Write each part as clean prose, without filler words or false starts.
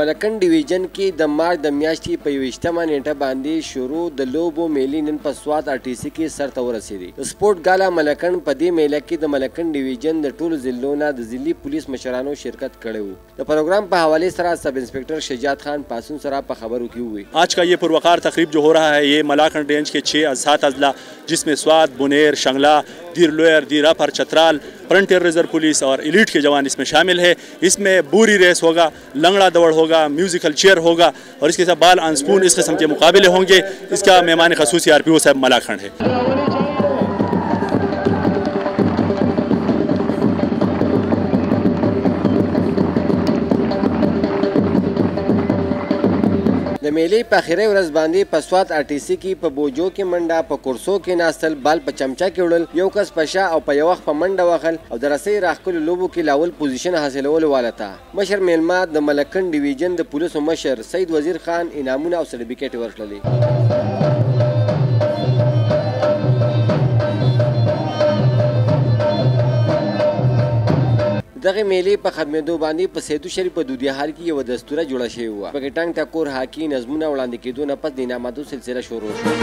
ملکن ډیویژن کې د مارچ د میاشتې په 21مه نیټه باندې شروع د لوبو میلې نن په سوات RTC کې سرته ورسېدې. د سپورټ ګالا ملکن په دې میله کې د ملکن ډیویژن د ټولو ضلعو نه د ضلعي پولیس مشرانو شرکت کړی و. د پروګرام په حوالے سره سب انسپکټر شجاعت خان پاسون سره په خبرو کې وویل. आज का ये पुरवकार तकरीब जो हो रहा है ये मलाकन रेंज के 6-7 अजला जिसमें स्वात, बुनेर, शंगला, दीर लोयर, दीरापर, चतराल, फ्रंटियर रिजर्व पुलिस और एलीट के जवान इसमें शामिल है. इसमें बूरी रेस होगा, लंगड़ा दौड़ होगा, म्यूजिकल चेयर होगा और इसके साथ बाल अनस्पून इस किस्म के मुकाबले होंगे. इसका मेहमान खसूसी RPO साहब मलाखंड है. د میلې په اخري ورځ باندې په سوات RTC کې په بوجو کې منډه، په کورسو کې ناستل، بال په چمچا کې وړل، یو کس په شا او په یو وخت په منډه وهل او د رسۍ راښکلو لوبو کې لاول پوزیشن حاصلولو والته. مشر میلمه د ملکن ډیویژن د پولیسو مشر سید وزیر خان انعامونه او سرټیفیکیټ ورکړلې. دغه میلې په ختمېدو باندې په سیدو شریف په دودیه حال کې یوه دستوره جوړه شوې وه. پکې ټنګ ټکور، هاکي، نظمونه وړاندې کېدو نه پس د انعاماتو سلسله شروع شوه.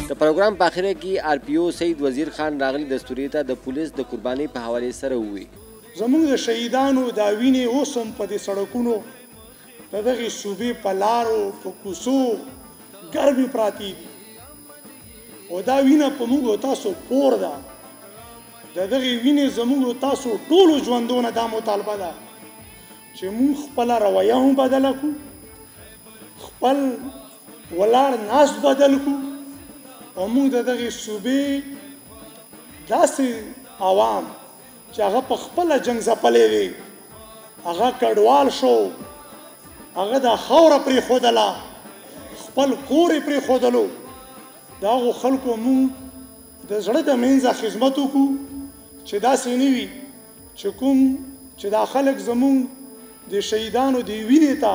د پروګرام په اخره کې RPO سید وزیر خان راغلي دستوري ته د پولیس د قربانۍ په حوالې سره وویل. زموږ د شهیدانو دا وینې اوس هم په دې سړکونو د دغې صوبې په لارو په کوڅو ګرمې پراتې دي او دا وینه په موږ او تاسو پور ده. د دغې وینې زموږ او تاسو ټولو ژوندونه دا مطالبه ده چې موږ خپله رویه هم بدله کړو، خپل ولاړ ناست بدل کړو او موږ د دغې صوبې داسې عوام چې هغه په خپله جنګ ځپلی وي، هغه کډوال شو، هغه دا خاوره پرېښودله، خپل کور یې پرېښودلو، د هغو خلکو موږ د زړه د منځه خدمت وکړو چې داسې نه وي چې کوم چې دا خلک زموږ د شهیدانو د وینې ته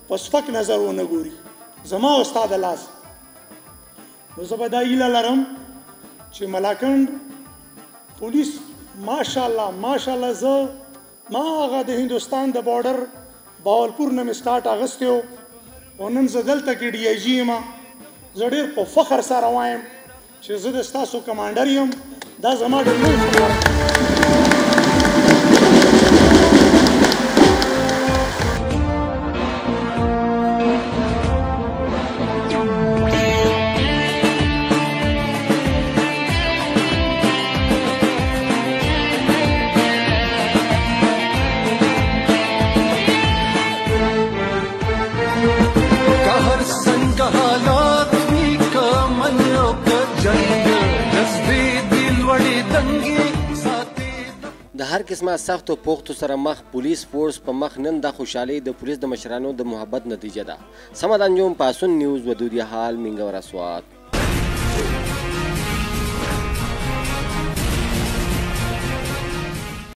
په سپک نظر ونه ګوري. زما او ستا د لاس نو زه به دا هیله لرم چې ملاکنډ پولیس ماشاءالله زه ما هغه د هندوستان د بارډر باولپور نه مې سټارټ اخیستی و او نن زه دلته کې DIG یم. زه ډېر په فخر سره وایم چې زه د ستاسو کمانډر یم. دا زما ډېر لوی فخر. د هر قسمه سختو پوښتو سره مخ پولیس فورس په مخ نن دا خوشحالي د پولیس د مشرانو د محبت نتیجه ده. سمد انجم پاسون نیوز ودودیه حال منګورا سوات.